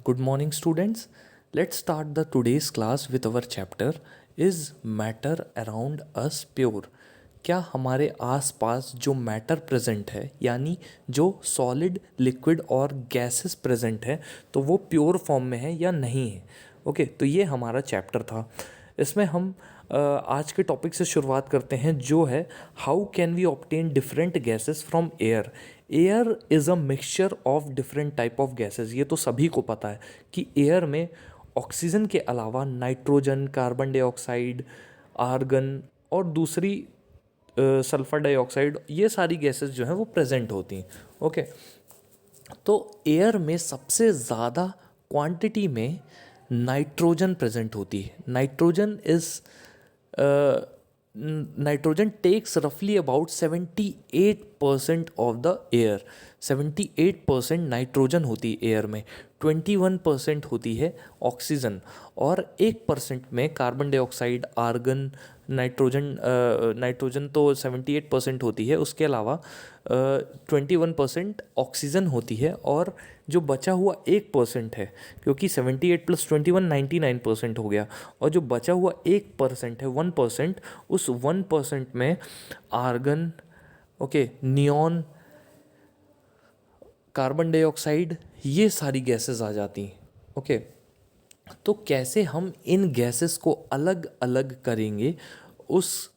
Good morning, students. Let's start the today's class with our chapter Is matter around us pure? क्या हमारे आसपास जो matter present है यानी जो सॉलिड लिक्विड और गैसेस प्रेजेंट है तो वो प्योर फॉर्म में है या नहीं है। ओके, तो ये हमारा चैप्टर था। इसमें हम आज के टॉपिक से शुरुआत करते हैं जो है how can we obtain different gases from air. Air is a mixture of different type of gases. ये तो सभी को पता है कि एयर में ऑक्सीजन के अलावा नाइट्रोजन, कार्बन डाइऑक्साइड, आर्गन और दूसरी सल्फर डाइऑक्साइड, ये सारी गैसेस जो हैं वो प्रेजेंट होती हैं। ओके, तो एयर में सबसे ज़्यादा क्वांटिटी में नाइट्रोजन प्रेजेंट होती है। नाइट्रोजन टेक्स रफली about 78% of the air. 78% nitrogen होती है एयर में, 21% होती है ऑक्सीजन और 1% में कार्बन डाइऑक्साइड, आर्गन, नाइट्रोजन तो 78% होती है, उसके अलावा 21% ऑक्सीजन होती है और जो बचा हुआ 1% है, क्योंकि 78 + 21 99% हो गया, और जो बचा हुआ 1% है 1%, उस 1% में argon, okay, neon, carbon dioxide, ये सारी गैसेस आ जाती हैं। ओके, तो कैसे हम इन गैसेस को अलग अलग करेंगे उस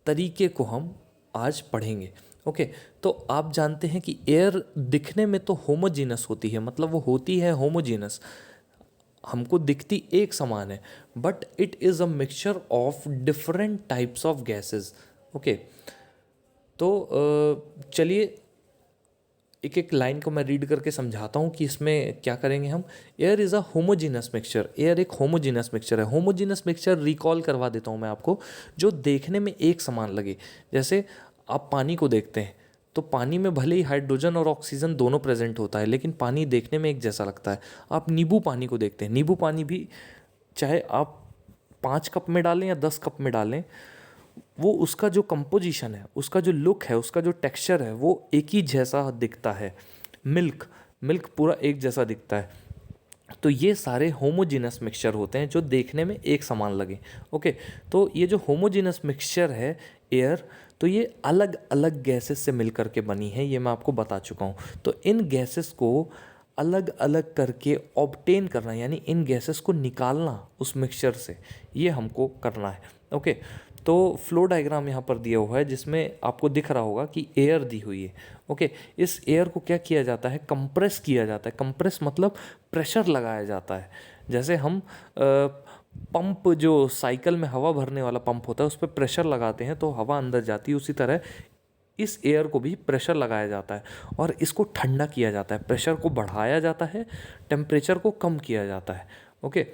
तरीके को हम आज पढ़ेंगे। ओके, तो आप जानते हैं कि एयर दिखने में तो होमोजीनस होती है, मतलब वो होती है होमोजीनस, हमको दिखती एक समान है, but it is a mixture of different types of gases. Okay, तो चलिए एक एक लाइन को मैं रीड करके समझाता हूँ कि इसमें क्या करेंगे हम। Air is a homogeneous mixture. Air एक होमोजीनस मिक्सचर है। होमोजीनस मिक्सचर रिकॉल करवा देता हूँ मैं आपको, जो देखने में एक समान लगे। जैसे आप पानी को देखते हैं तो पानी में भले ही हाइड्रोजन और ऑक्सीजन दोनों प्रेजेंट होता है, लेकिन पानी देखने में एक जैसा लगता है। आप नींबू पानी को देखते हैं, नींबू पानी भी चाहे आप 5 कप में डालें या 10 कप में डालें, वो उसका जो कंपोजिशन है, उसका जो लुक है, उसका जो टेक्सचर है, वो एक ही जैसा दिखता है। मिल्क मिल्क पूरा एक जैसा दिखता है। तो ये सारे होमोजीनस मिक्सचर होते हैं जो देखने में एक समान लगे। ओके, तो ये जो होमोजीनस मिक्सचर है एयर, तो ये अलग अलग गैसेस से मिल करके बनी है, ये मैं आपको बता चुका हूँ। तो इन गैसेस को अलग अलग करके ऑब्टेन करना, यानी इन गैसेस को निकालना उस मिक्सचर से, ये हमको करना है। ओके, तो फ्लो डायग्राम यहाँ पर दिया हुआ है जिसमें आपको दिख रहा होगा कि एयर दी हुई है। ओके, इस एयर को क्या किया जाता है, कंप्रेस किया जाता है। कंप्रेस मतलब प्रेशर लगाया जाता है। जैसे हम पंप, जो साइकिल में हवा भरने वाला पंप होता है, उस पर प्रेशर लगाते हैं तो हवा अंदर जाती है, उसी तरह इस एयर को भी प्रेशर लगाया जाता है और इसको ठंडा किया जाता है। प्रेशर को बढ़ाया जाता है, टेम्परेचर को कम किया जाता है। ओके,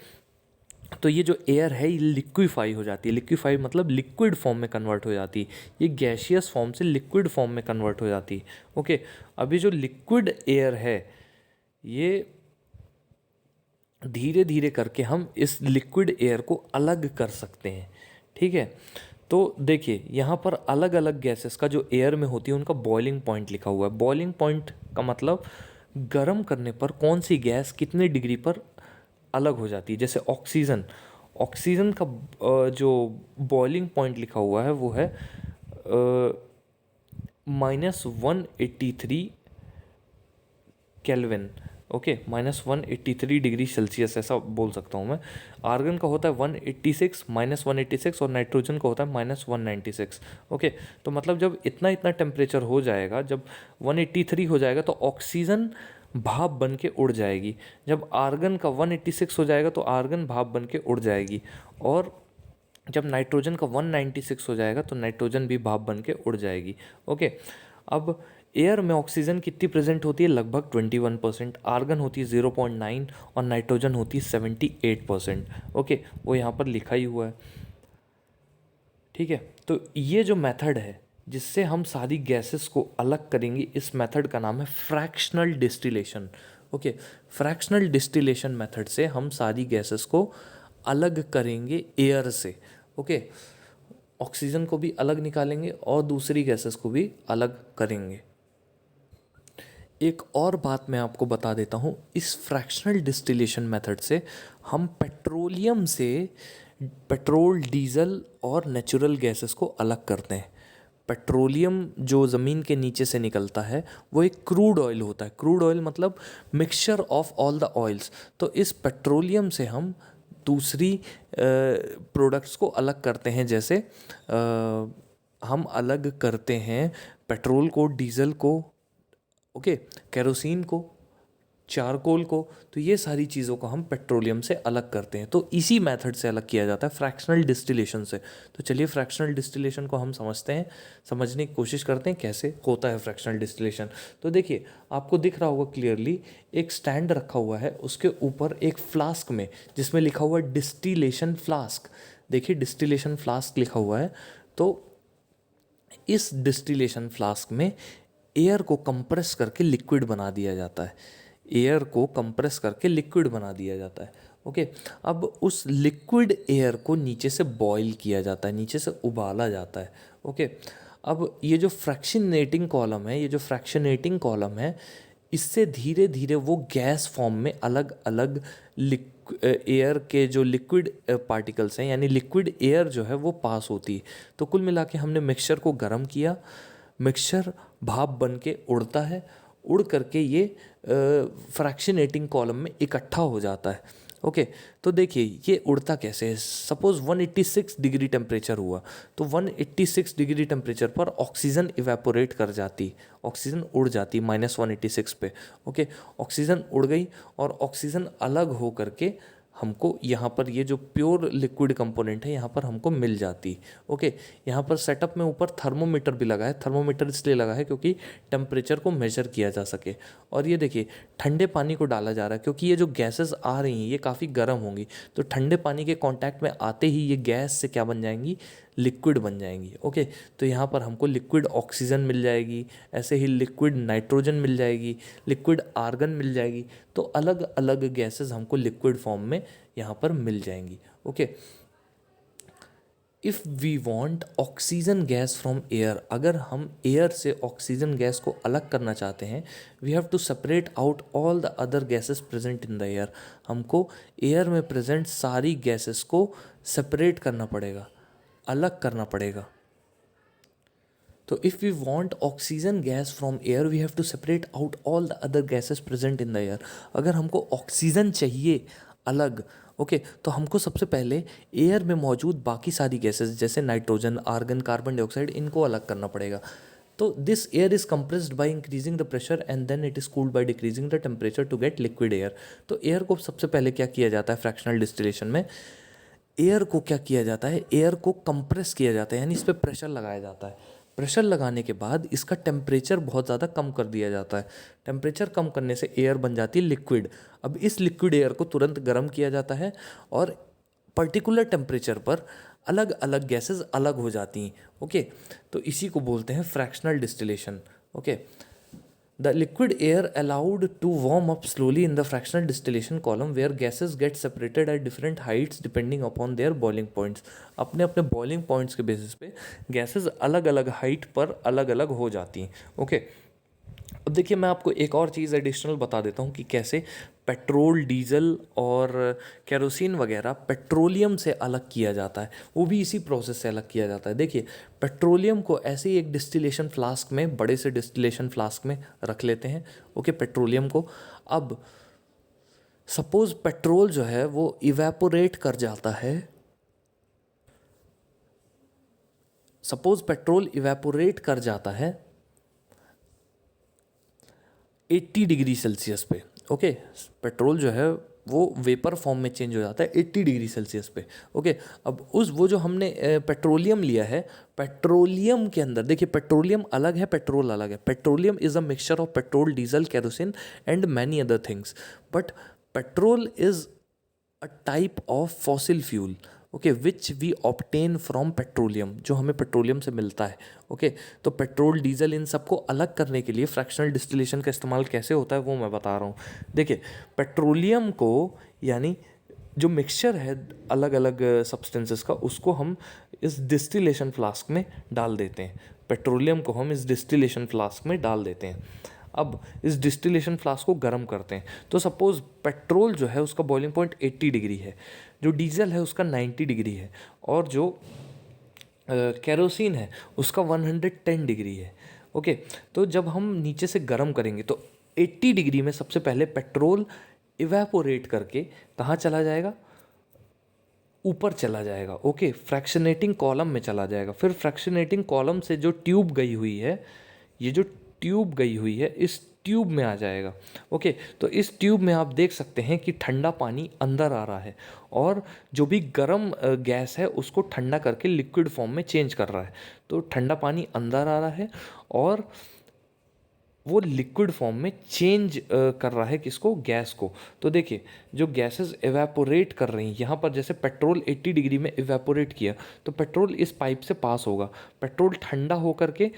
तो ये जो एयर है ये लिक्विफाई हो जाती है। लिक्विफाई मतलब लिक्विड फॉर्म में कन्वर्ट हो जाती है। ये गैशियस फॉर्म से लिक्विड फॉर्म में कन्वर्ट हो जाती है। ओके, अभी जो लिक्विड एयर है ये धीरे धीरे करके हम इस लिक्विड एयर को अलग कर सकते हैं। ठीक है, तो देखिए यहाँ पर अलग अलग गैसेस का जो एयर में होती है उनका बॉइलिंग पॉइंट लिखा हुआ है। बॉइलिंग पॉइंट का मतलब गर्म करने पर कौन सी गैस कितने डिग्री पर अलग हो जाती है। जैसे ऑक्सीजन, ऑक्सीजन का जो बॉइलिंग पॉइंट लिखा हुआ है वो है -183 केल्विन। ओके, -183 डिग्री सेल्सियस ऐसा बोल सकता हूँ मैं। आर्गन का होता है 186, -186, और नाइट्रोजन का होता है -196। ओके, तो मतलब जब इतना इतना टेम्परेचर हो जाएगा, जब 183 हो जाएगा तो ऑक्सीजन भाप बन के उड़ जाएगी। जब आर्गन का 186 हो जाएगा तो आर्गन भाप बन के उड़ जाएगी, और जब नाइट्रोजन का 196 हो जाएगा तो नाइट्रोजन भी भाप बन के उड़ जाएगी। ओके, अब एयर में ऑक्सीजन कितनी प्रेजेंट होती है, लगभग 21%, आर्गन होती है 0.9 और नाइट्रोजन होती है 78%। ओके, वो यहाँ पर लिखा ही हुआ है। ठीक है, तो ये जो मेथड है जिससे हम सारी गैसेस को अलग करेंगे, इस मेथड का नाम है fractional distillation. Okay, fractional distillation method से हम सारी गैसेस को अलग करेंगे एयर से। ओके, ऑक्सीजन को भी अलग निकालेंगे और दूसरी गैसेस को भी अलग करेंगे। एक और बात मैं आपको बता देता हूँ, इस फ्रैक्शनल डिस्टिलेशन मेथड से हम पेट्रोलियम से पेट्रोल, डीजल और नेचुरल गैसेस को अलग करते हैं। पेट्रोलियम जो ज़मीन के नीचे से निकलता है वो एक क्रूड ऑयल होता है। क्रूड ऑयल मतलब mixture of all the oils. तो इस पेट्रोलियम से हम दूसरी प्रोडक्ट्स को अलग करते हैं, जैसे हम अलग करते हैं पेट्रोल को, डीजल को, ओके, केरोसिन को, चारकोल को। तो ये सारी चीज़ों को हम पेट्रोलियम से अलग करते हैं। तो इसी मेथड से अलग किया जाता है, फ्रैक्शनल डिस्टिलेशन से। तो चलिए फ्रैक्शनल डिस्टिलेशन को हम समझते हैं, समझने की कोशिश करते हैं कैसे होता है फ्रैक्शनल डिस्टिलेशन। तो देखिए, आपको दिख रहा होगा क्लियरली, एक स्टैंड रखा हुआ है, उसके ऊपर एक फ्लास्क में जिसमें लिखा हुआ है डिस्टिलेशन फ्लास्क। देखिए डिस्टिलेशन फ्लास्क लिखा हुआ है। तो इस डिस्टिलेशन फ्लास्क में एयर को कंप्रेस करके लिक्विड बना दिया जाता है। एयर को कंप्रेस करके लिक्विड बना दिया जाता है, ओके। अब उस लिक्विड एयर को नीचे से बॉईल किया जाता है, नीचे से उबाला जाता है, ओके। अब ये जो फ्रैक्शनेटिंग कॉलम है, ये जो फ्रैक्शनेटिंग कॉलम है, इससे धीरे धीरे वो गैस फॉर्म में अलग अलग एयर के जो लिक्विड पार्टिकल्स हैं, यानी लिक्विड एयर जो है वो पास होती है। तो कुल मिला के हमने मिक्सचर को गर्म किया, मिक्सचर भाप बन के उड़ता है, उड़ करके ये फ्रैक्शनेटिंग कॉलम में इकट्ठा हो जाता है, ओके। तो देखिए ये उड़ता कैसे है। सपोज 186 डिग्री टेम्परेचर हुआ, तो 186 डिग्री टेम्परेचर पर ऑक्सीजन इवेपोरेट कर जाती, ऑक्सीजन उड़ जाती -186 पे, ओके। ऑक्सीजन उड़ गई और ऑक्सीजन अलग हो करके हमको यहाँ पर ये जो प्योर लिक्विड कंपोनेंट है यहाँ पर हमको मिल जाती, ओके। यहाँ पर सेटअप में ऊपर थर्मोमीटर भी लगा है। थर्मोमीटर इसलिए लगा है क्योंकि टेम्परेचर को मेजर किया जा सके। और ये देखिए ठंडे पानी को डाला जा रहा है, क्योंकि ये जो गैसेस आ रही हैं ये काफ़ी गर्म होंगी। तो ठंडे पानी के कांटेक्ट में आते ही ये गैस से क्या बन जाएंगी, लिक्विड बन जाएंगी, ओके। तो यहाँ पर हमको लिक्विड ऑक्सीजन मिल जाएगी, ऐसे ही लिक्विड नाइट्रोजन मिल जाएगी, लिक्विड आर्गन मिल जाएगी। तो अलग अलग गैसेस हमको लिक्विड फॉर्म में यहाँ पर मिल जाएंगी, okay. If we want oxygen gas from air, अगर हम एयर से ऑक्सीजन गैस को अलग करना चाहते हैं, we have to separate out all the other gases present in the air. हमको एयर में प्रेजेंट सारी गैसेस को सेपरेट करना पड़ेगा, अलग करना पड़ेगा। तो if we want oxygen gas from air, we have to separate out all the other gases present in the air. अगर हमको ऑक्सीजन चाहिए अलग, ओके, तो हमको सबसे पहले एयर में मौजूद बाकी सारी गैसेस जैसे नाइट्रोजन, आर्गन, कार्बन डाइऑक्साइड, इनको अलग करना पड़ेगा। तो this air is compressed by increasing the pressure and then it is cooled by decreasing the temperature to get liquid air. तो एयर को सबसे पहले क्या किया जाता है फ्रैक्शनल डिस्टिलेशन में, एयर को क्या किया जाता है, एयर को कंप्रेस किया जाता है, यानी इस पर प्रेशर लगाया जाता है। प्रेशर लगाने के बाद इसका टेम्परेचर बहुत ज़्यादा कम कर दिया जाता है। टेम्परेचर कम करने से एयर बन जाती है लिक्विड। अब इस लिक्विड एयर को तुरंत गर्म किया जाता है और पर्टिकुलर टेम्परेचर पर अलग अलग गैसेस अलग हो जाती हैं, ओके। तो इसी को बोलते हैं fractional distillation, okay. The liquid air allowed to warm up slowly in the fractional distillation column where gases get separated at different heights depending upon their boiling points. अपने अपने boiling points के basis पे gases अलग अलग height पर अलग अलग हो जाती हैं, ओके। अब देखिए मैं आपको एक और चीज़ एडिशनल बता देता हूँ कि कैसे पेट्रोल, डीजल और केरोसिन वगैरह पेट्रोलियम से अलग किया जाता है। वो भी इसी प्रोसेस से अलग किया जाता है। देखिए पेट्रोलियम को ऐसे ही एक डिस्टिलेशन फ्लास्क में, बड़े से डिस्टिलेशन फ्लास्क में रख लेते हैं, ओके, पेट्रोलियम को। अब सपोज पेट्रोल जो है वो इवेपोरेट कर जाता है, सपोज पेट्रोल इवेपोरेट कर जाता है 80 डिग्री सेल्सियस पे, ओके। पेट्रोल जो है वो वेपर फॉर्म में चेंज हो जाता है 80 डिग्री सेल्सियस पे, ओके। अब वो जो हमने पेट्रोलियम लिया है, पेट्रोलियम के अंदर देखिए पेट्रोलियम अलग है, पेट्रोल अलग है। Petroleum is a mixture of petrol, diesel, kerosene and many other things, but petrol is a type of fossil fuel, okay, which we obtain from petroleum, जो हमें पेट्रोलियम से मिलता है, ओके। तो पेट्रोल, डीजल, इन सबको अलग करने के लिए फ्रैक्शनल डिस्टिलेशन का इस्तेमाल कैसे होता है वो मैं बता रहा हूँ। देखिए पेट्रोलियम को, यानी जो मिक्सचर है अलग अलग सब्सटेंसेस का, उसको हम इस डिस्टिलेशन फ्लास्क में डाल देते हैं। पेट्रोलियम को हम इस डिस्टिलेशन फ्लास्क में डाल देते हैं। अब इस डिस्टिलेशन फ्लास्क को गर्म करते हैं। तो सपोज़ पेट्रोल जो है उसका बॉइलिंग पॉइंट 80 डिग्री है, जो डीजल है उसका 90 डिग्री है, और जो केरोसिन है उसका 110 डिग्री है। ओके, तो जब हम नीचे से गर्म करेंगे तो 80 डिग्री में सबसे पहले पेट्रोल इवेपोरेट करके कहाँ चला जाएगा, ऊपर चला जाएगा। ओके, फ्रैक्शनेटिंग कॉलम में चला जाएगा। फिर फ्रैक्शनेटिंग कॉलम से जो ट्यूब गई हुई है, ये जो ट्यूब गई हुई है इस ट्यूब में आ जाएगा। ओके, तो इस ट्यूब में आप देख सकते हैं कि ठंडा पानी अंदर आ रहा है और जो भी गर्म गैस है उसको ठंडा करके लिक्विड फॉर्म में चेंज कर रहा है। तो ठंडा पानी अंदर आ रहा है और वो लिक्विड फॉर्म में चेंज कर रहा है किसको, गैस को। तो देखिए जो गैसेस इवेपोरेट कर रही हैं यहाँ पर, जैसे पेट्रोल 80 डिग्री में इवेपोरेट किया तो पेट्रोल इस पाइप से पास होगा, पेट्रोल ठंडा होकर के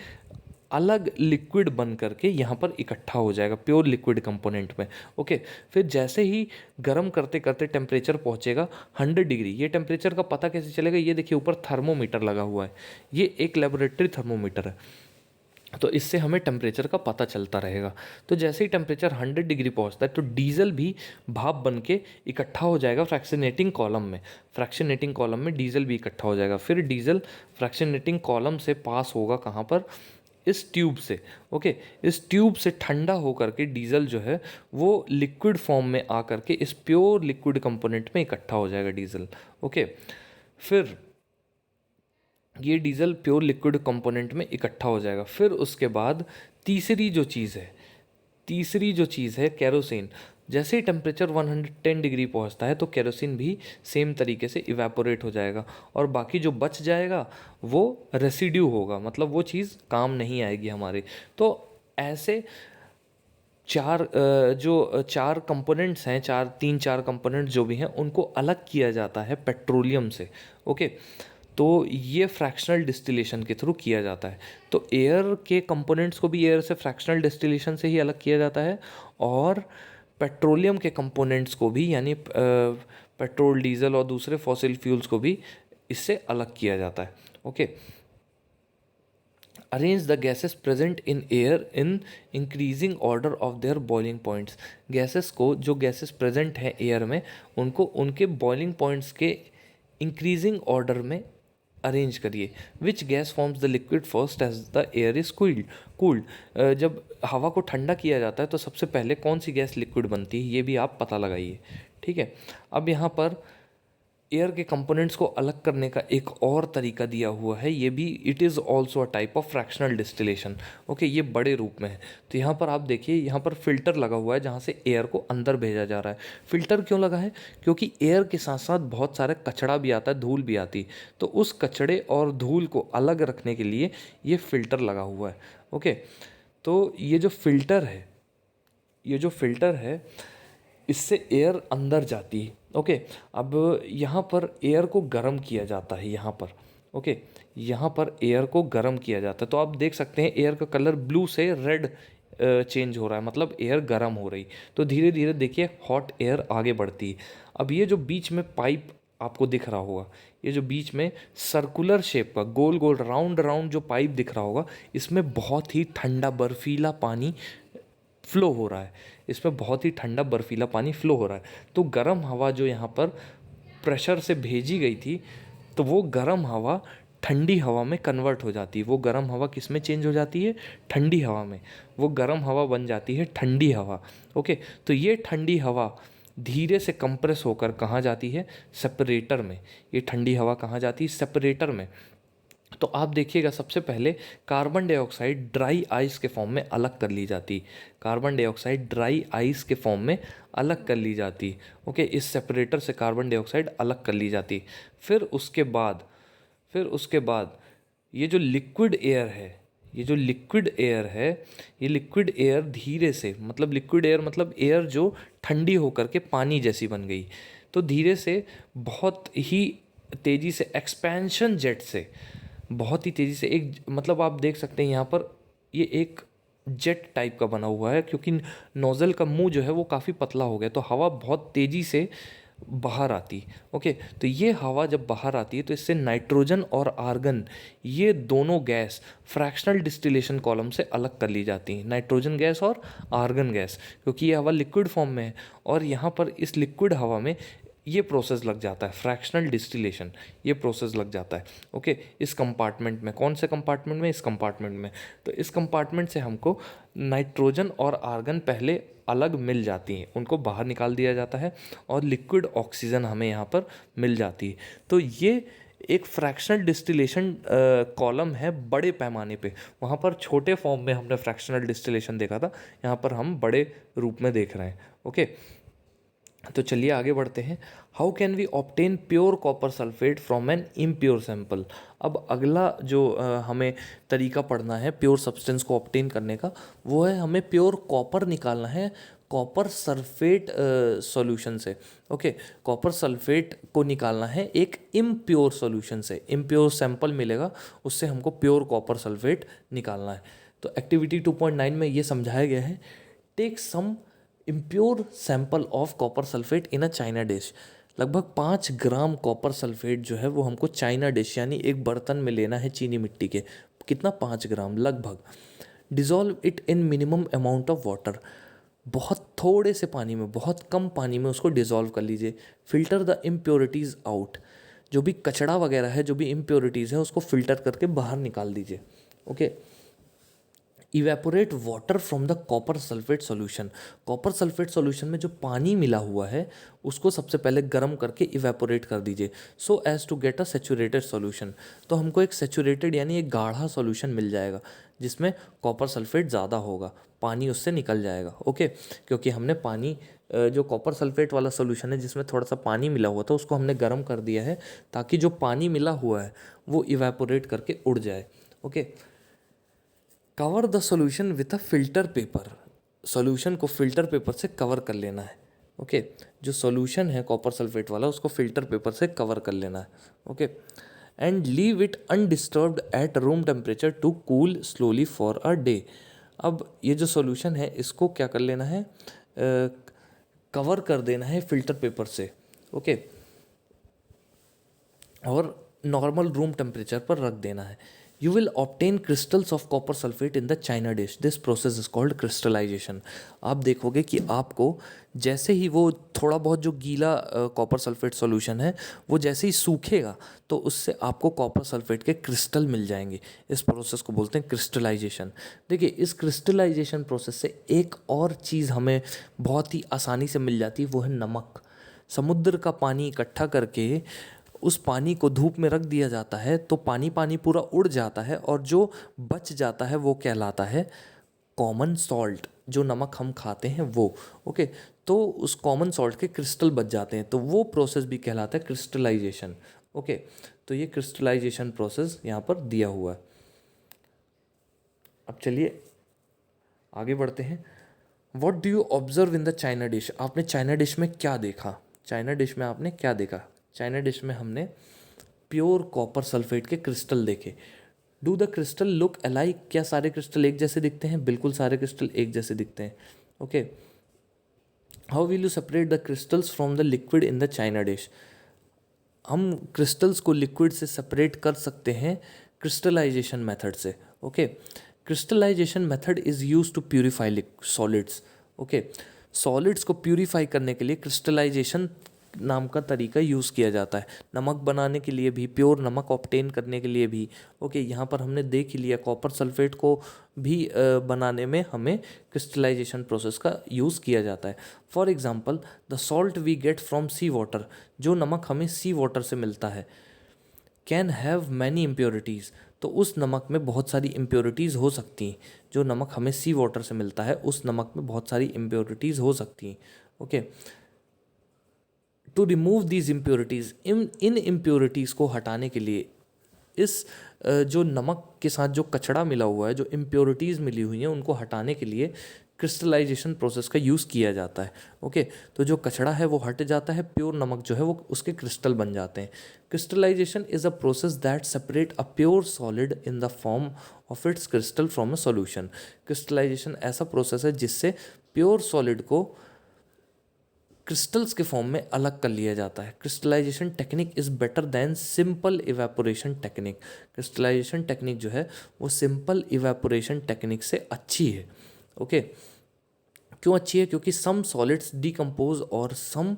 अलग लिक्विड बन करके यहाँ पर इकट्ठा हो जाएगा प्योर लिक्विड कंपोनेंट में। ओके, फिर जैसे ही गर्म करते करते टेम्परेचर पहुँचेगा 100 डिग्री। ये टेम्परेचर का पता कैसे चलेगा, ये देखिए ऊपर थर्मोमीटर लगा हुआ है, ये एक लेबोरेटरी थर्मोमीटर है, तो इससे हमें टेम्परेचर का पता चलता रहेगा। तो जैसे ही टेम्परेचर 100 डिग्री पहुंचता है तो डीजल भी भाप बन के इकट्ठा हो जाएगा फ्रैक्शनेटिंग कॉलम में। फ्रैक्शनेटिंग कॉलम में डीजल भी इकट्ठा हो जाएगा। फिर डीजल फ्रैक्शनेटिंग कॉलम से पास होगा कहाँ पर, इस ट्यूब से। ओके, इस ट्यूब से ठंडा होकर के डीजल जो है वो लिक्विड फॉर्म में आ करके इस प्योर लिक्विड कंपोनेंट में इकट्ठा हो जाएगा डीजल। ओके, फिर ये डीजल प्योर लिक्विड कंपोनेंट में इकट्ठा हो जाएगा। फिर उसके बाद तीसरी जो चीज़ है केरोसिन। जैसे ही टेम्परेचर 110 डिग्री पहुंचता है तो केरोसिन भी सेम तरीके से इवेपोरेट हो जाएगा और बाकी जो बच जाएगा वो रेसिड्यू होगा, मतलब वो चीज़ काम नहीं आएगी हमारे। तो ऐसे चार कंपोनेंट्स हैं, तीन चार कंपोनेंट्स जो भी हैं उनको अलग किया जाता है पेट्रोलियम से। ओके, तो ये फ्रैक्शनल डिस्टिलेशन के थ्रू किया जाता है। तो एयर के कंपोनेंट्स को भी एयर से फ्रैक्शनल डिस्टिलेशन से ही अलग किया जाता है और पेट्रोलियम के कंपोनेंट्स को भी, यानी पेट्रोल, डीजल और दूसरे फॉसिल फ्यूल्स को भी इससे अलग किया जाता है। Okay, arrange the gases present in air in increasing order of their boiling points. Gases को, जो गैसेस प्रेजेंट हैं एयर में, उनको उनके बॉइलिंग पॉइंट्स के इंक्रीजिंग ऑर्डर में अरेंज करिए। Which gas forms the liquid first as the air is cooled. जब हवा को ठंडा किया जाता है तो सबसे पहले कौन सी गैस लिक्विड बनती है, ये भी आप पता लगाइए। ठीक है, अब यहाँ पर एयर के कंपोनेंट्स को अलग करने का एक और तरीका दिया हुआ है, ये भी it is also a type of fractional distillation. Okay, ये बड़े रूप में है। तो यहाँ पर आप देखिए, यहाँ पर फिल्टर लगा हुआ है जहाँ से एयर को अंदर भेजा जा रहा है। फिल्टर क्यों लगा है, क्योंकि एयर के साथ साथ बहुत सारे कचड़ा भी आता है, धूल भी आती है, तो उस कचड़े और धूल को अलग रखने के लिए ये फिल्टर लगा हुआ है। ओके, तो ये जो फिल्टर है इससे एयर अंदर जाती है। ओके, अब यहाँ पर एयर को गर्म किया जाता है, यहाँ पर। ओके, यहाँ पर एयर को गर्म किया जाता है, तो आप देख सकते हैं एयर का कलर ब्लू से रेड चेंज हो रहा है, मतलब एयर गर्म हो रही। तो धीरे धीरे देखिए हॉट एयर आगे बढ़ती है। अब ये जो बीच में पाइप आपको दिख रहा होगा, ये जो बीच में सर्कुलर शेप का गोल गोल राउंड राउंड जो पाइप दिख रहा होगा, इसमें बहुत ही ठंडा बर्फीला पानी फ्लो हो रहा है, इसमें बहुत ही ठंडा बर्फीला पानी फ्लो हो रहा है। तो गर्म हवा जो यहाँ पर प्रेशर से भेजी गई थी, तो वो गर्म हवा ठंडी हवा में कन्वर्ट हो जाती है। वो गर्म हवा किस में चेंज हो जाती है, ठंडी हवा में। वो गर्म हवा बन जाती है ठंडी हवा। ओके, तो ये ठंडी हवा धीरे से कंप्रेस होकर कहाँ जाती है, सेपरेटर में। ये ठंडी हवा कहाँ जाती है, सेपरेटर में। तो आप देखिएगा सबसे पहले कार्बन डाइऑक्साइड ड्राई आइस के फॉर्म में अलग कर ली जाती, कार्बन डाइऑक्साइड ड्राई आइस के फॉर्म में अलग कर ली जाती। ओके, इस सेपरेटर से कार्बन डाइऑक्साइड अलग कर ली जाती। फिर उसके बाद ये जो लिक्विड एयर है, ये लिक्विड एयर धीरे से, मतलब लिक्विड एयर मतलब एयर जो ठंडी होकर के पानी जैसी बन गई, तो धीरे से बहुत ही तेज़ी से एक्सपेंशन जेट से बहुत ही तेज़ी से एक, मतलब आप देख सकते हैं यहाँ पर ये एक जेट टाइप का बना हुआ है, क्योंकि नोज़ल का मुंह जो है वो काफ़ी पतला हो गया, तो हवा बहुत तेज़ी से बाहर आती। ओके, तो ये हवा जब बाहर आती है तो इससे नाइट्रोजन और आर्गन, ये दोनों गैस फ्रैक्शनल डिस्टिलेशन कॉलम से अलग कर ली जाती हैं, नाइट्रोजन गैस और आर्गन गैस, क्योंकि ये हवा लिक्विड फॉर्म में है और यहाँ पर इस लिक्विड हवा में ये प्रोसेस लग जाता है, फ्रैक्शनल डिस्टिलेशन, ये प्रोसेस लग जाता है। ओके, इस कंपार्टमेंट में, कौन से कंपार्टमेंट में, इस कंपार्टमेंट में। तो इस कंपार्टमेंट से हमको नाइट्रोजन और आर्गन पहले अलग मिल जाती हैं, उनको बाहर निकाल दिया जाता है और लिक्विड ऑक्सीजन हमें यहाँ पर मिल जाती है। तो ये एक फ्रैक्शनल डिस्टिलेशन कॉलम है बड़े पैमाने पे। वहाँ पर छोटे फॉर्म में हमने फ्रैक्शनल डिस्टिलेशन देखा था, यहाँ पर हम बड़े रूप में देख रहे हैं। ओके, तो चलिए आगे बढ़ते हैं। How can we obtain pure copper sulphate from an impure sample. अब अगला जो हमें तरीका पढ़ना है प्योर सब्सटेंस को ऑब्टेन करने का, वो है हमें प्योर कॉपर निकालना है कॉपर सल्फेट सॉल्यूशन से। ओके, कॉपर सल्फेट को निकालना है एक इम्प्योर सॉल्यूशन से, इम्प्योर सैंपल मिलेगा उससे हमको प्योर कॉपर सल्फेट निकालना है। तो एक्टिविटी 2.9 में ये समझाया गया है, take some impure sample of copper sulphate in a china dish. लगभग 5 ग्राम कॉपर सल्फेट जो है वो हमको चाइना डिश यानी एक बर्तन में लेना है चीनी मिट्टी के। कितना, 5 ग्राम लगभग। Dissolve it in minimum amount of water. बहुत थोड़े से पानी में, बहुत कम पानी में उसको डिज़ोल्व कर लीजिए। Filter the impurities out. जो भी कचड़ा वगैरह है, जो भी इम्प्योरिटीज़ है, उसको फिल्टर करके बाहर निकाल दीजिए। Okay, evaporate water from the copper sulphate solution. Copper sulphate solution में जो पानी मिला हुआ है उसको सबसे पहले गर्म करके इवेपोरेट कर दीजिए, so as to get a saturated solution. तो हमको एक सेचुरेटेड यानी एक गाढ़ा सॉल्यूशन मिल जाएगा जिसमें कॉपर सल्फेट ज़्यादा होगा, पानी उससे निकल जाएगा। ओके, क्योंकि हमने पानी जो कॉपर सल्फेट वाला सॉल्यूशन है जिसमें थोड़ा सा पानी मिला हुआ था उसको हमने गर्म कर दिया है ताकि जो पानी मिला हुआ है वो इवेपोरेट करके उड़ जाए। Okay, cover the solution with a filter paper. Solution को फिल्टर पेपर से कवर कर लेना है। ओके, जो सॉल्यूशन है कॉपर सल्फेट वाला उसको फिल्टर पेपर से कवर कर लेना है। Okay, and leave it undisturbed at room temperature to cool slowly for a day. अब ये जो सॉल्यूशन है इसको क्या कर लेना है, कवर कर देना है फिल्टर पेपर से। ओके, और नॉर्मल रूम टेम्परेचर पर रख देना है। You will obtain crystals of copper sulphate in the china dish. This process is called crystallization. आप देखोगे कि आपको जैसे ही वो थोड़ा बहुत जो गीला कॉपर सल्फेट सॉल्यूशन है वो जैसे ही सूखेगा तो उससे आपको कॉपर सल्फेट के क्रिस्टल मिल जाएंगे। इस प्रोसेस को बोलते हैं क्रिस्टलाइजेशन। देखिए, इस क्रिस्टलाइजेशन प्रोसेस से एक और चीज़ हमें बहुत ही आसानी से मिल जाती है, वो है नमक। समुद्र का पानी इकट्ठा करके उस पानी को धूप में रख दिया जाता है तो पानी पानी पूरा उड़ जाता है और जो बच जाता है वो कहलाता है कॉमन सॉल्ट। जो नमक हम खाते हैं वो। ओके, तो उस कॉमन सॉल्ट के क्रिस्टल बच जाते हैं तो वो प्रोसेस भी कहलाता है क्रिस्टलाइजेशन। ओके, तो ये क्रिस्टलाइजेशन प्रोसेस यहाँ पर दिया हुआ है। अब चलिए आगे बढ़ते हैं। What do you observe in the china dish. आपने चाइना डिश में क्या देखा, चाइना डिश में आपने क्या देखा। चाइना डिश में हमने प्योर कॉपर सल्फेट के क्रिस्टल देखे। Do the crystal look alike. क्या सारे क्रिस्टल एक जैसे दिखते हैं, बिल्कुल सारे क्रिस्टल एक जैसे दिखते हैं। Okay, how will you separate the crystals from the liquid in the china dish. हम क्रिस्टल्स को लिक्विड से सेपरेट कर सकते हैं क्रिस्टलाइजेशन मेथड से। Okay, crystallization method is use to purify solids. Okay, solids को प्यूरिफाई करने के लिए क्रिस्टलाइजेशन नाम का तरीका यूज़ किया जाता है। नमक बनाने के लिए भी, प्योर नमक ऑब्टेन करने के लिए भी। ओके, यहाँ पर हमने देख ही लिया कॉपर सल्फेट को भी बनाने में हमें क्रिस्टलाइजेशन प्रोसेस का यूज़ किया जाता है। For example, the salt we get from sea water. जो नमक हमें सी वाटर से मिलता है कैन हैव मैनी इम्प्योरिटीज़। तो उस नमक में बहुत सारी इम्प्योरिटीज़ हो सकती हैं। जो नमक हमें सी वाटर से मिलता है उस नमक में बहुत सारी इम्प्योरिटीज़ हो सकती हैं। Okay, to remove these impurities, इन इम्प्योरिटीज़ को हटाने के लिए, इस जो नमक के साथ जो कचड़ा मिला हुआ है, जो इम्प्योरिटीज़ मिली हुई हैं, उनको हटाने के लिए क्रिस्टलाइजेशन प्रोसेस का यूज़ किया जाता है। ओके, तो जो कचड़ा है वो हट जाता है, प्योर नमक जो है वो उसके क्रिस्टल बन जाते हैं। Crystallization is a process that separate a pure solid in the form of its crystal from a solution. Crystallization ऐसा प्रोसेस है जिससे प्योर सॉलिड को क्रिस्टल्स के फॉर्म में अलग कर लिया जाता है। Crystallization technique is better than simple evaporation technique. Crystallization technique जो है वो सिंपल इवेपोरेशन टेक्निक से अच्छी है। ओके, क्यों अच्छी है? क्योंकि सम सॉलिड्स डिकम्पोज और सम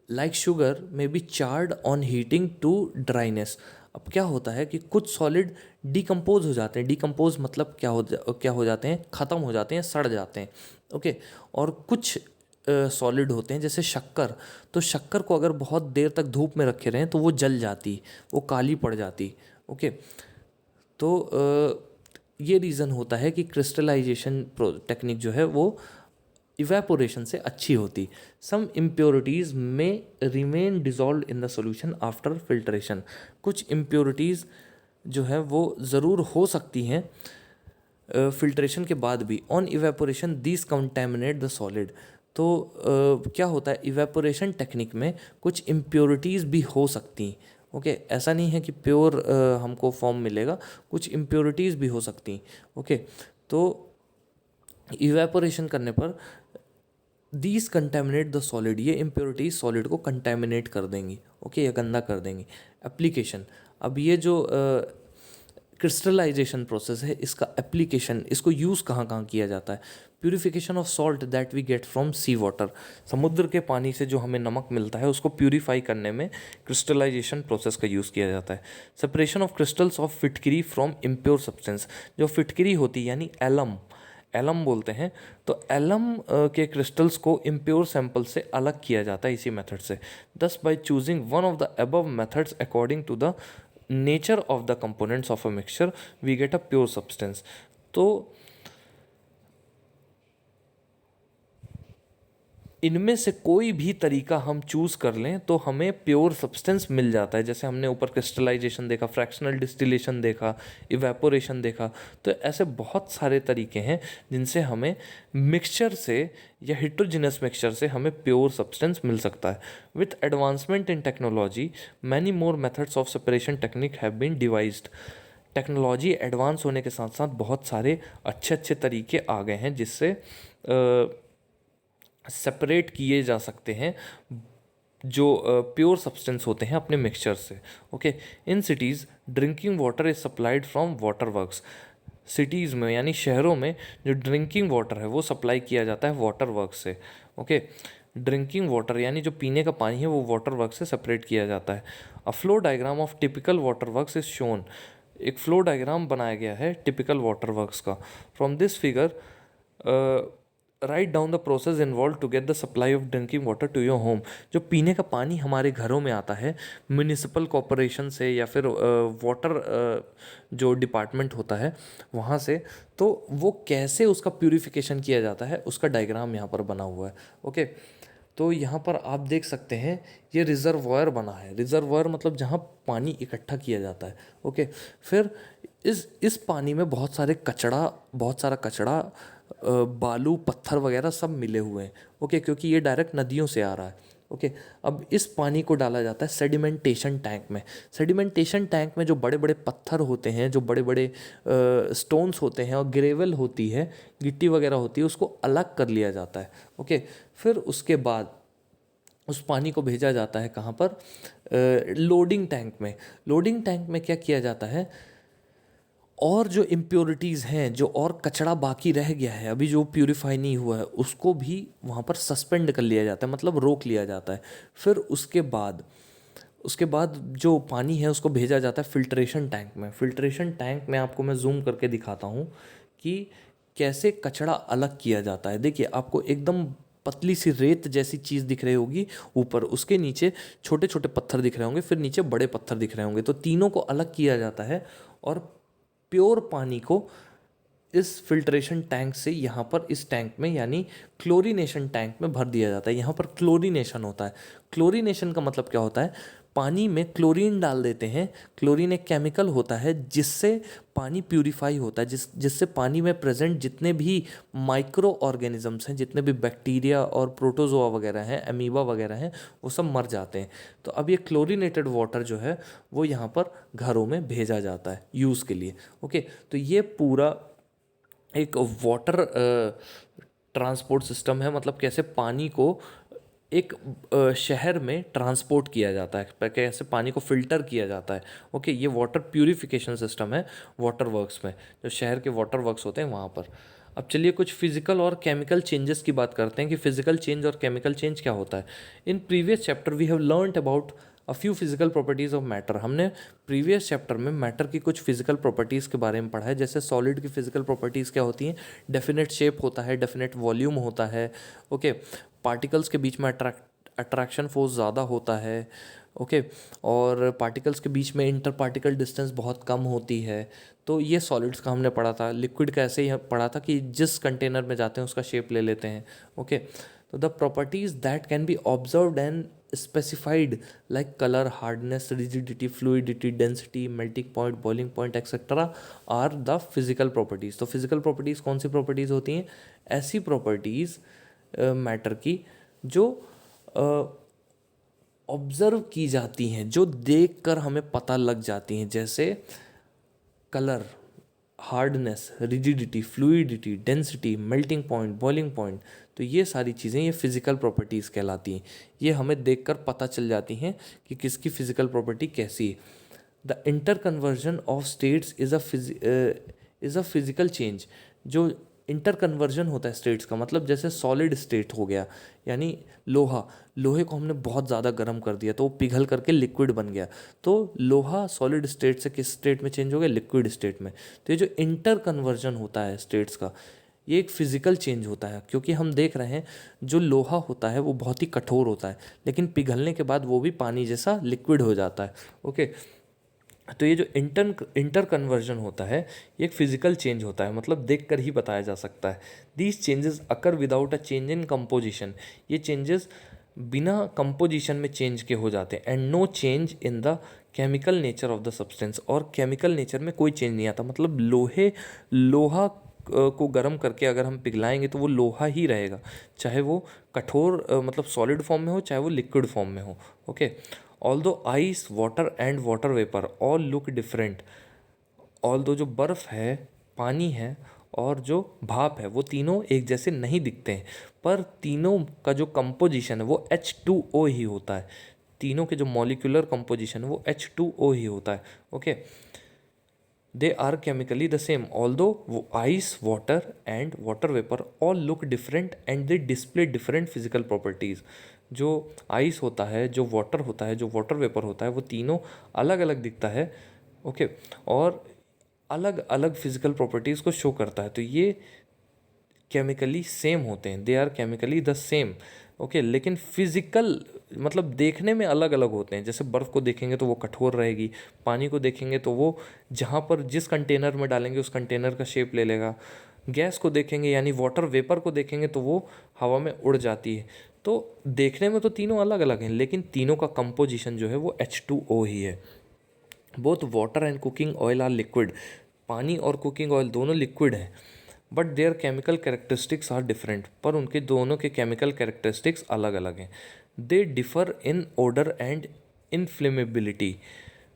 लाइक शुगर में be charred on heating to dryness. अब क्या होता है कि कुछ सॉलिड डिकम्पोज हो जाते हैं। डिकम्पोज मतलब क्या हो जाते हैं? ख़त्म हो जाते हैं, सड़ जाते हैं। ओके, और कुछ सॉलिड होते हैं जैसे शक्कर। तो शक्कर को अगर बहुत देर तक धूप में रखे रहें तो वो जल जाती, वो काली पड़ जाती। ओके, तो ये रीज़न होता है कि क्रिस्टलाइजेशन टेक्निक जो है वो इवेपोरेशन से अच्छी होती। सम इम्प्योरिटीज़ में remain dissolve in the solution after filtration. कुछ इम्प्योरिटीज़ जो है वो ज़रूर हो सकती हैं फिल्ट्रेशन के बाद भी। On evaporation these contaminate the solid. तो क्या होता है इवेपोरेशन टेक्निक में कुछ इम्प्योरिटीज़ भी हो सकती। ओके, ऐसा नहीं है कि प्योर हमको फॉर्म मिलेगा, कुछ इम्प्योरिटीज़ भी हो सकती। ओके, तो इवेपोरेशन करने पर दीज कंटेमिनेट द सॉलिड, ये इम्प्योरिटीज सॉलिड को कंटेमिनेट कर देंगी। ओके, या गंदा कर देंगी। एप्लीकेशन, अब ये जो क्रिस्टलाइजेशन प्रोसेस है इसका एप्लीकेशन, इसको यूज़ कहाँ कहाँ किया जाता है? Purification of salt that we get from sea water. समुद्र के पानी से जो हमें नमक मिलता है उसको प्यूरिफाई करने में क्रिस्टलाइजेशन प्रोसेस का यूज़ किया जाता है। सेपरेशन ऑफ क्रिस्टल्स ऑफ फिटकरी फ्रॉम इम्प्योर सब्सटेंस। जो फिटकरी होती है यानी एलम, एलम बोलते हैं, तो एलम के क्रिस्टल्स को इम्प्योर सैंपल से अलग किया जाता है इसी मेथड से। Thus by choosing one of the above methods according to the nature of the components of a mixture we get a pure substance. तो इनमें से कोई भी तरीका हम चूज़ कर लें तो हमें प्योर सब्सटेंस मिल जाता है। जैसे हमने ऊपर क्रिस्टलाइजेशन देखा, फ्रैक्शनल डिस्टिलेशन देखा, इवेपोरेशन देखा, तो ऐसे बहुत सारे तरीके हैं जिनसे हमें मिक्सचर से या हिट्रोजिनस मिक्सचर से हमें प्योर सब्सटेंस मिल सकता है। With advancement in technology many more methods of separation technique have been devised. Technology advance होने के साथ साथ बहुत सारे अच्छे अच्छे तरीके आ गए हैं जिससे सेपरेट किए जा सकते हैं जो प्योर सब्सटेंस होते हैं अपने मिक्सचर से। Okay, in cities drinking water is supplied from water works. Cities में यानी शहरों में जो ड्रिंकिंग वाटर है वो सप्लाई किया जाता है वाटर वर्क से। ओके, ड्रिंकिंग वाटर यानी जो पीने का पानी है वो वाटर वर्क से सेपरेट किया जाता है। A flow diagram of typical water works is shown. एक फ्लो डायग्राम बनाया गया है टिपिकल वाटर वर्क्स का। From this figure write down the process involve to get the supply of drinking water to your home. जो पीने का पानी हमारे घरों में आता है म्यूनिसिपल कॉरपोरेशन से या फिर वाटर जो डिपार्टमेंट होता है वहाँ से, तो वो कैसे उसका प्यूरिफिकेशन किया जाता है उसका डायग्राम यहाँ पर बना हुआ है। ओके, तो यहाँ पर आप देख सकते हैं ये रिजर्वायर बना है। रिजर्वायर मतलब जहाँ पानी इकट्ठा किया जाता है। ओके, फिर इस पानी में बहुत सारा कचड़ा बालू पत्थर वगैरह सब मिले हुए हैं। ओके, क्योंकि ये डायरेक्ट नदियों से आ रहा है। ओके, अब इस पानी को डाला जाता है सेडिमेंटेशन टैंक में। सेडिमेंटेशन टैंक में जो बड़े बड़े पत्थर होते हैं, जो बड़े बड़े स्टोन्स होते हैं और ग्रेवल होती है, गिट्टी वगैरह होती है, उसको अलग कर लिया जाता है। ओके, फिर उसके बाद उस पानी को भेजा जाता है कहाँ पर? लोडिंग टैंक में। लोडिंग टैंक में क्या किया जाता है, और जो इम्प्योरिटीज़ हैं, जो और कचरा बाकी रह गया है अभी जो प्यूरिफाई नहीं हुआ है, उसको भी वहाँ पर सस्पेंड कर लिया जाता है, मतलब रोक लिया जाता है। फिर उसके बाद जो पानी है उसको भेजा जाता है फिल्ट्रेशन टैंक में। फिल्ट्रेशन टैंक में आपको मैं जूम करके दिखाता हूँ कि कैसे कचरा अलग किया जाता है। देखिए, आपको एकदम पतली सी रेत जैसी चीज़ दिख रही होगी ऊपर, उसके नीचे छोटे छोटे पत्थर दिख रहे होंगे, फिर नीचे बड़े पत्थर दिख रहे होंगे, तो तीनों को अलग किया जाता है और प्योर पानी को इस फिल्ट्रेशन टैंक से यहाँ पर इस टैंक में यानी क्लोरीनेशन टैंक में भर दिया जाता है। यहाँ पर क्लोरीनेशन होता है। क्लोरीनेशन का मतलब क्या होता है? पानी में क्लोरीन डाल देते हैं। क्लोरीन एक केमिकल होता है जिससे पानी प्यूरिफाई होता है, जिससे पानी में प्रेजेंट जितने भी माइक्रो ऑर्गेनिजम्स हैं, जितने भी बैक्टीरिया और प्रोटोजोआ वगैरह हैं, अमीबा वगैरह हैं, वो सब मर जाते हैं। तो अब ये क्लोरीनेटेड वाटर जो है वो यहाँ पर घरों में भेजा जाता है यूज़ के लिए। ओके, तो ये पूरा एक वाटर ट्रांसपोर्ट सिस्टम है, मतलब कैसे पानी को एक शहर में ट्रांसपोर्ट किया जाता है, कैसे पानी को फिल्टर किया जाता है। ओके, ये वाटर प्यूरिफिकेशन सिस्टम है वाटर वर्क्स में, जो शहर के वाटर वर्क्स होते हैं वहाँ पर। अब चलिए कुछ फिजिकल और केमिकल चेंजेस की बात करते हैं कि फिजिकल चेंज और केमिकल चेंज क्या होता है। In previous chapter we have learned about a few physical properties of matter. हमने प्रीवियस चैप्टर में मैटर की कुछ फिजिकल प्रॉपर्टीज़ के बारे में पढ़ा है। जैसे सॉलिड की फिजिकल प्रॉपर्टीज़ क्या होती हैं, डेफिनेट शेप होता है, डेफिनेट वॉल्यूम होता है। ओके, पार्टिकल्स के बीच में अट्रैक्शन फोर्स ज़्यादा होता है। ओके, और पार्टिकल्स के बीच में इंटर पार्टिकल डिस्टेंस बहुत कम होती है। तो ये सॉलिड्स का हमने पढ़ा था। लिक्विड का ऐसे ही पढ़ा था कि जिस कंटेनर में जाते हैं उसका शेप ले लेते हैं। ओके, तो the properties that can be observed and specified like colour, hardness, rigidity, fluidity, density, melting point, boiling point etcetera are the physical properties. तो फिजिकल प्रॉपर्टीज़ कौन सी प्रॉपर्टीज़ होती हैं? ऐसी प्रॉपर्टीज़ मैटर की जो ऑब्जर्व की जाती हैं, जो देखकर हमें पता लग जाती हैं, जैसे colour, hardness, rigidity, fluidity, density, melting point, boiling point. तो ये सारी चीज़ें ये फिजिकल प्रॉपर्टीज़ कहलाती हैं। ये हमें देखकर पता चल जाती हैं कि किसकी फिजिकल प्रॉपर्टी कैसी है। The inter conversion of states is a physical change. जो इंटर कन्वर्जन होता है स्टेट्स का मतलब, जैसे सॉलिड स्टेट हो गया, यानी लोहे को हमने बहुत ज़्यादा गर्म कर दिया तो वो पिघल करके लिक्विड बन गया। तो लोहा सॉलिड स्टेट से किस स्टेट में चेंज हो गया? लिक्विड स्टेट में। तो ये जो इंटर कन्वर्जन होता है स्टेट्स का, ये एक फिजिकल चेंज होता है, क्योंकि हम देख रहे हैं जो लोहा होता है वो बहुत ही कठोर होता है, लेकिन पिघलने के बाद वो भी पानी जैसा लिक्विड हो जाता है। ओके, तो ये जो इंटर कन्वर्जन होता है ये एक फिजिकल चेंज होता है, मतलब देख कर ही बताया जा सकता है। These changes occur without a change in composition. ये चेंजेस बिना कंपोजिशन में चेंज के हो जाते हैं। And no change in the chemical nature of the substance. और केमिकल नेचर में कोई चेंज नहीं आता, मतलब लोहा को गर्म करके अगर हम पिघलाएंगे तो वो लोहा ही रहेगा, चाहे वो कठोर मतलब सॉलिड फॉर्म में हो, चाहे वो लिक्विड फॉर्म में हो। Okay, although ice, water and water vapour all look different. Although जो बर्फ़ है, पानी है और जो भाप है, वो तीनों एक जैसे नहीं दिखते हैं, पर तीनों का जो कंपोजिशन है वो H2O ही होता है। तीनों के जो मॉलिक्यूलर कंपोजिशन है वो H2O ही होता है। Okay, they are chemically the same although वो ice, water and water vapour all look different and they display different physical properties. जो आइस होता है, जो वाटर होता है, जो वाटर वेपर होता है, वो तीनों अलग अलग दिखता है। ओके, और अलग अलग फिजिकल प्रॉपर्टीज़ को शो करता है। तो ये केमिकली सेम होते हैं, they are chemically the same. Okay, लेकिन फिजिकल मतलब देखने में अलग अलग होते हैं। जैसे बर्फ़ को देखेंगे तो वो कठोर रहेगी, पानी को देखेंगे तो वो जहाँ पर जिस कंटेनर में डालेंगे उस कंटेनर का शेप ले लेगा। गैस को देखेंगे यानी वाटर वेपर को देखेंगे तो वो हवा में उड़ जाती है। तो देखने में तो तीनों अलग अलग हैं, लेकिन तीनों का कंपोजिशन जो है वो H2O ही है। Both water and cooking oil are liquid. पानी और कुकिंग ऑयल दोनों लिक्विड हैं, but their chemical characteristics are different. पर उनके दोनों के केमिकल कैरेक्टरिस्टिक्स अलग अलग हैं। They differ in odour and inflammability.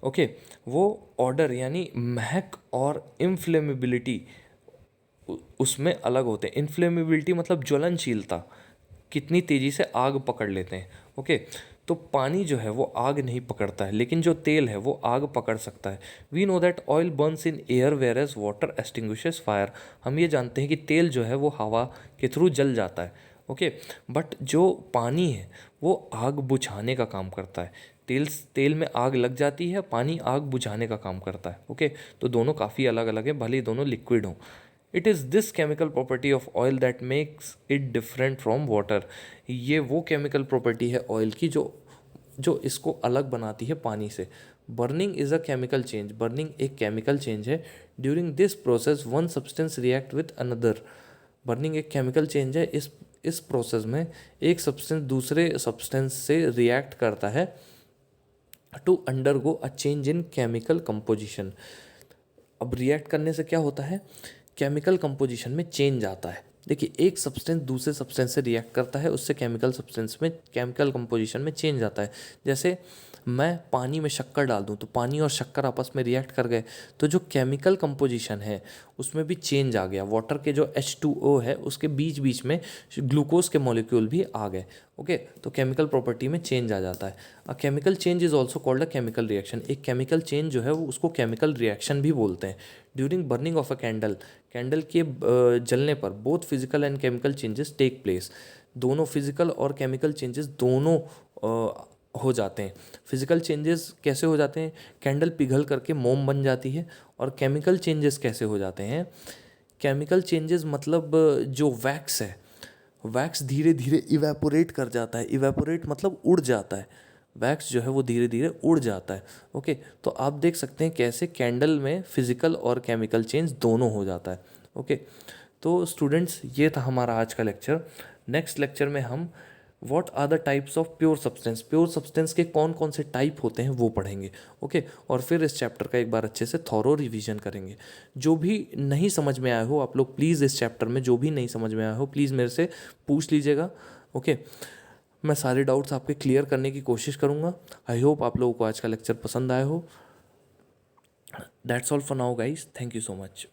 Okay, वो ऑर्डर यानी महक और इनफ्लेमेबिलिटी उसमें अलग होते हैं। इनफ्लेमेबिलिटी मतलब ज्वलनशीलता, कितनी तेज़ी से आग पकड़ लेते हैं। ओके, तो पानी जो है वो आग नहीं पकड़ता है, लेकिन जो तेल है वो आग पकड़ सकता है। We know that oil burns in air whereas water extinguishes fire. हम ये जानते हैं कि तेल जो है वो हवा के थ्रू जल जाता है। ओके, बट जो पानी है वो आग बुझाने का काम करता है। तेल में आग लग जाती है, पानी आग बुझाने का काम करता है। ओके, तो दोनों काफ़ी अलग अलग है, भले ही दोनों लिक्विड हों। It is this chemical property of oil that makes it different from water. ये वो केमिकल प्रॉपर्टी है ऑयल की जो जो इसको अलग बनाती है पानी से। Burning is a chemical change. Burning एक केमिकल चेंज है। During this process one substance react with another. Burning एक केमिकल चेंज है। इस प्रोसेस में एक सब्सटेंस दूसरे सब्सटेंस से रिएक्ट करता है to undergo a change in chemical composition. अब रिएक्ट करने से क्या होता है? केमिकल कंपोजिशन में चेंज आता है। देखिए, एक सब्सटेंस दूसरे सब्सटेंस से रिएक्ट करता है, उससे केमिकल कंपोजिशन में चेंज आता है। जैसे मैं पानी में शक्कर डाल दूं तो पानी और शक्कर आपस में रिएक्ट कर गए, तो जो केमिकल कंपोजिशन है उसमें भी चेंज आ गया। वाटर के जो H2O है उसके बीच बीच में ग्लूकोज के मॉलिक्यूल भी आ गए। ओके तो केमिकल प्रॉपर्टी में चेंज आ जाता है। A chemical change is also called a chemical reaction. एक केमिकल चेंज जो है वो उसको केमिकल रिएक्शन भी बोलते हैं। During burning of a candle, candle के जलने पर both physical and chemical changes take place. दोनों फिजिकल और केमिकल चेंजेस दोनों हो जाते हैं। फिजिकल चेंजेस कैसे हो जाते हैं? कैंडल पिघल करके मोम बन जाती है। और केमिकल चेंजेस कैसे हो जाते हैं? केमिकल चेंजेस मतलब जो वैक्स है, वैक्स धीरे धीरे इवेपोरेट कर जाता है। इवेपोरेट मतलब उड़ जाता है। वैक्स जो है वो धीरे धीरे उड़ जाता है। ओके तो आप देख सकते हैं कैसे कैंडल में फिजिकल और केमिकल चेंज दोनों हो जाता है। ओके तो स्टूडेंट्स ये था हमारा आज का लेक्चर। नेक्स्ट लेक्चर में हम what are the types of pure substance, pure substance के कौन कौन से टाइप होते हैं वो पढ़ेंगे। ओके और फिर इस चैप्टर का एक बार अच्छे से थॉरो रिवीजन करेंगे। जो भी नहीं समझ में आया हो आप लोग प्लीज़ इस चैप्टर में जो भी नहीं समझ में आया हो प्लीज़ मेरे से पूछ लीजिएगा। ओके मैं सारे डाउट्स आपके क्लियर करने की कोशिश करूँगा। आई होप आप लोगों को आज का लेक्चर पसंद आया हो। That's all for now guys, thank you so much.